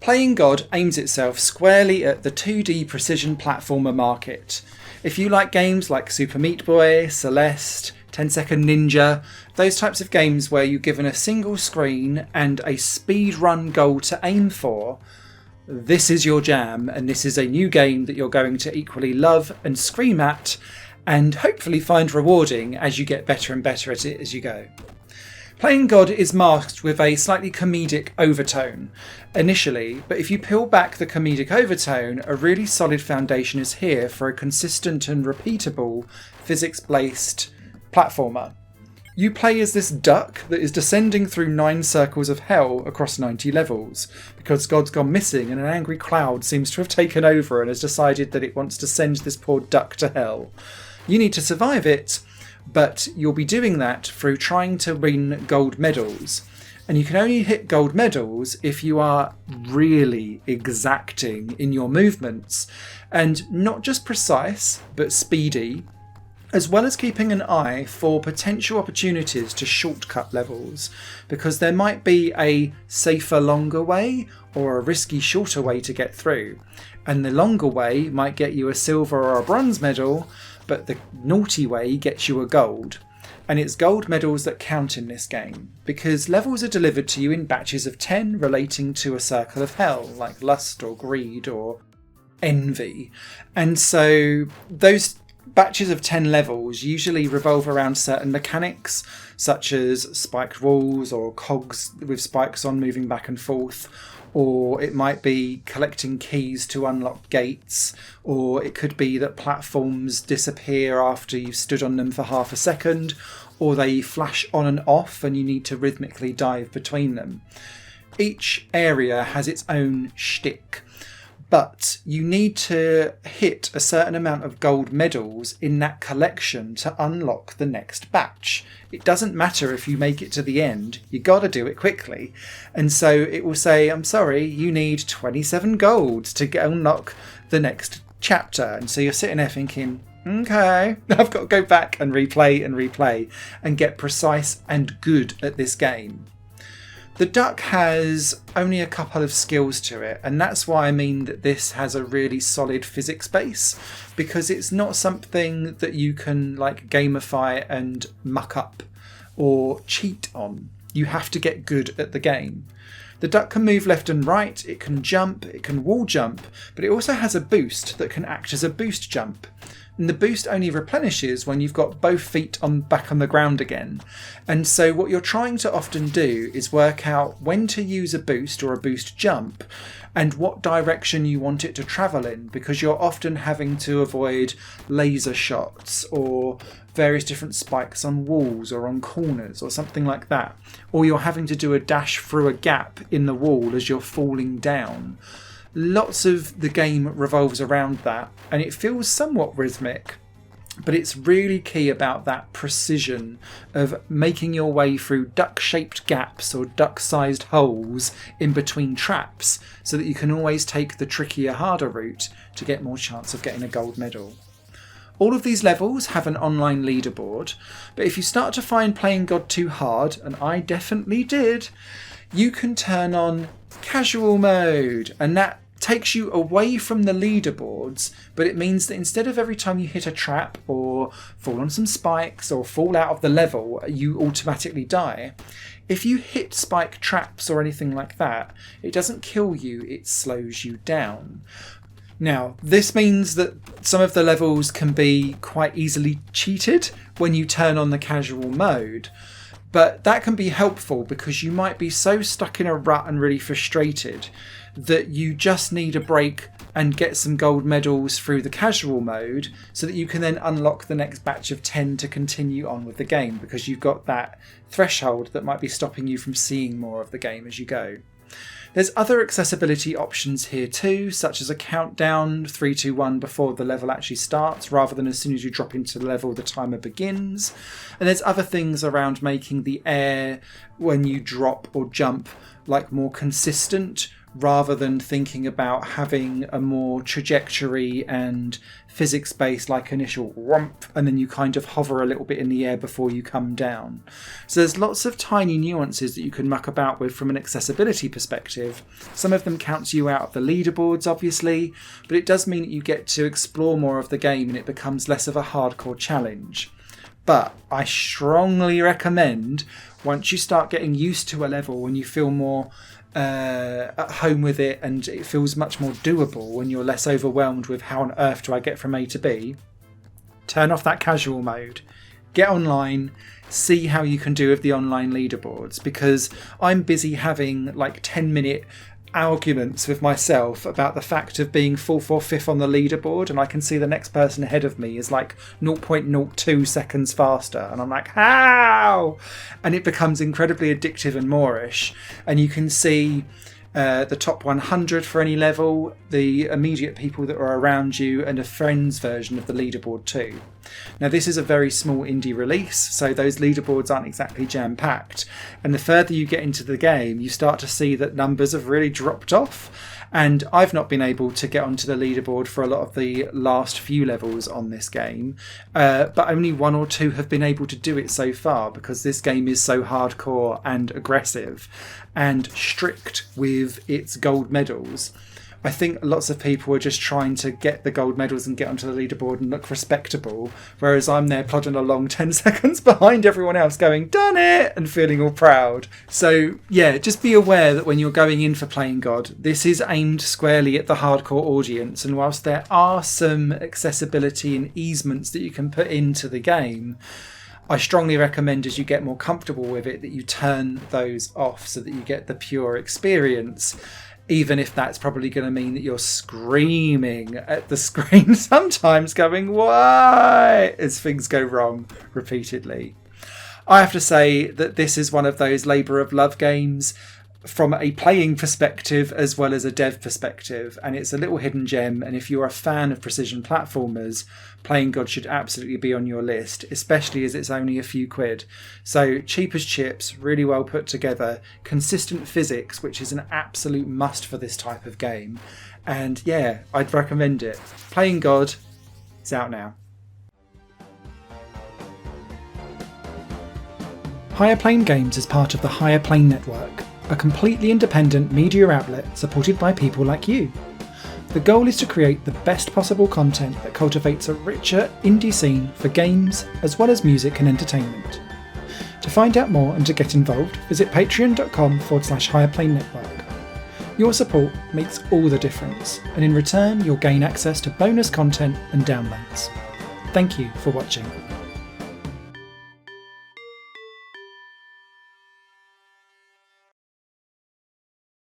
Playing God aims itself squarely at the 2D precision platformer market. If you like games like Super Meat Boy, Celeste, 10 Second Ninja, those types of games where you're given a single screen and a speedrun goal to aim for, this is your jam, and this is a new game that you're going to equally love and scream at, and hopefully find rewarding as you get better and better at it as you go. Playing God is masked with a slightly comedic overtone initially, but if you peel back the comedic overtone, a really solid foundation is here for a consistent and repeatable physics-based platformer. You play as this duck that is descending through 9 circles of hell across 90 levels, because God's gone missing and an angry cloud seems to have taken over and has decided that it wants to send this poor duck to hell. You need to survive it, but you'll be doing that through trying to win gold medals. And you can only hit gold medals if you are really exacting in your movements, and not just precise, but speedy, as well as keeping an eye for potential opportunities to shortcut levels, because there might be a safer, longer way or a risky, shorter way to get through. And the longer way might get you a silver or a bronze medal, but the naughty way gets you a gold. And it's gold medals that count in this game, because levels are delivered to you in batches of 10 relating to a circle of hell, like lust or greed or envy. And so those batches of 10 levels usually revolve around certain mechanics, such as spiked walls or cogs with spikes on moving back and forth, or it might be collecting keys to unlock gates, or it could be that platforms disappear after you've stood on them for half a second, or they flash on and off and you need to rhythmically dive between them. Each area has its own shtick, but you need to hit a certain amount of gold medals in that collection to unlock the next batch. It doesn't matter if you make it to the end, you gotta do it quickly. And so it will say, I'm sorry, you need 27 gold to unlock the next chapter. And so you're sitting there thinking, okay, I've got to go back and replay and get precise and good at this game. The duck has only a couple of skills to it, and that's why I mean that this has a really solid physics base, because it's not something that you can like gamify and muck up or cheat on. You have to get good at the game. The duck can move left and right, it can jump, it can wall jump, but it also has a boost that can act as a boost jump. And the boost only replenishes when you've got both feet back on the ground again. And so what you're trying to often do is work out when to use a boost or a boost jump and what direction you want it to travel in, because you're often having to avoid laser shots or various different spikes on walls or on corners or something like that. Or you're having to do a dash through a gap in the wall as you're falling down. Lots of the game revolves around that, and it feels somewhat rhythmic, but it's really key about that precision of making your way through duck-shaped gaps or duck-sized holes in between traps, so that you can always take the trickier, harder route to get more chance of getting a gold medal. All of these levels have an online leaderboard, but if you start to find playing God too hard, and I definitely did, you can turn on casual mode, and that takes you away from the leaderboards, but it means that instead of every time you hit a trap or fall on some spikes or fall out of the level, you automatically die. If you hit spike traps or anything like that, it doesn't kill you, it slows you down. Now, this means that some of the levels can be quite easily cheated when you turn on the casual mode. But that can be helpful because you might be so stuck in a rut and really frustrated that you just need a break and get some gold medals through the casual mode so that you can then unlock the next batch of 10 to continue on with the game, because you've got that threshold that might be stopping you from seeing more of the game as you go. There's other accessibility options here too, such as a countdown 3, 2, 1 before the level actually starts, rather than as soon as you drop into the level the timer begins. And there's other things around making the air when you drop or jump like more consistent, rather than thinking about having a more trajectory and physics-based like initial whomp, and then you kind of hover a little bit in the air before you come down. So there's lots of tiny nuances that you can muck about with from an accessibility perspective. Some of them count you out of the leaderboards, obviously, but it does mean that you get to explore more of the game and it becomes less of a hardcore challenge. But I strongly recommend, once you start getting used to a level and you feel more at home with it and it feels much more doable when you're less overwhelmed with how on earth do I get from A to B, turn off that casual mode, get online, see how you can do with the online leaderboards, because I'm busy having like 10-minute arguments with myself about the fact of being 4th or 5th on the leaderboard, and I can see the next person ahead of me is like 0.02 seconds faster, and I'm like, how? And it becomes incredibly addictive and moreish, and you can see the top 100 for any level, the immediate people that are around you, and a friends version of the leaderboard too. Now this is a very small indie release, so those leaderboards aren't exactly jam-packed, and the further you get into the game you start to see that numbers have really dropped off, and I've not been able to get onto the leaderboard for a lot of the last few levels on this game, but only 1 or 2 have been able to do it so far, because this game is so hardcore and aggressive and strict with its gold medals. I think lots of people are just trying to get the gold medals and get onto the leaderboard and look respectable, whereas I'm there plodding along 10 seconds behind everyone else going, done it, and feeling all proud. So yeah, just be aware that when you're going in for playing God, this is aimed squarely at the hardcore audience, and whilst there are some accessibility and easements that you can put into the game, I strongly recommend as you get more comfortable with it that you turn those off so that you get the pure experience, even if that's probably going to mean that you're screaming at the screen sometimes going, why? As things go wrong repeatedly. I have to say that this is one of those labour of love games from a playing perspective as well as a dev perspective, and it's a little hidden gem, and if you're a fan of precision platformers, Playing God should absolutely be on your list, especially as it's only a few quid. So cheap as chips, really well put together, consistent physics, which is an absolute must for this type of game, and yeah, I'd recommend it. Playing God is out now. Higher Plane Games is part of the Higher Plane Network, a completely independent media outlet supported by people like you. The goal is to create the best possible content that cultivates a richer indie scene for games as well as music and entertainment. To find out more and to get involved, visit patreon.com/Higher Network. Your support makes all the difference, and in return you'll gain access to bonus content and downloads. Thank you for watching.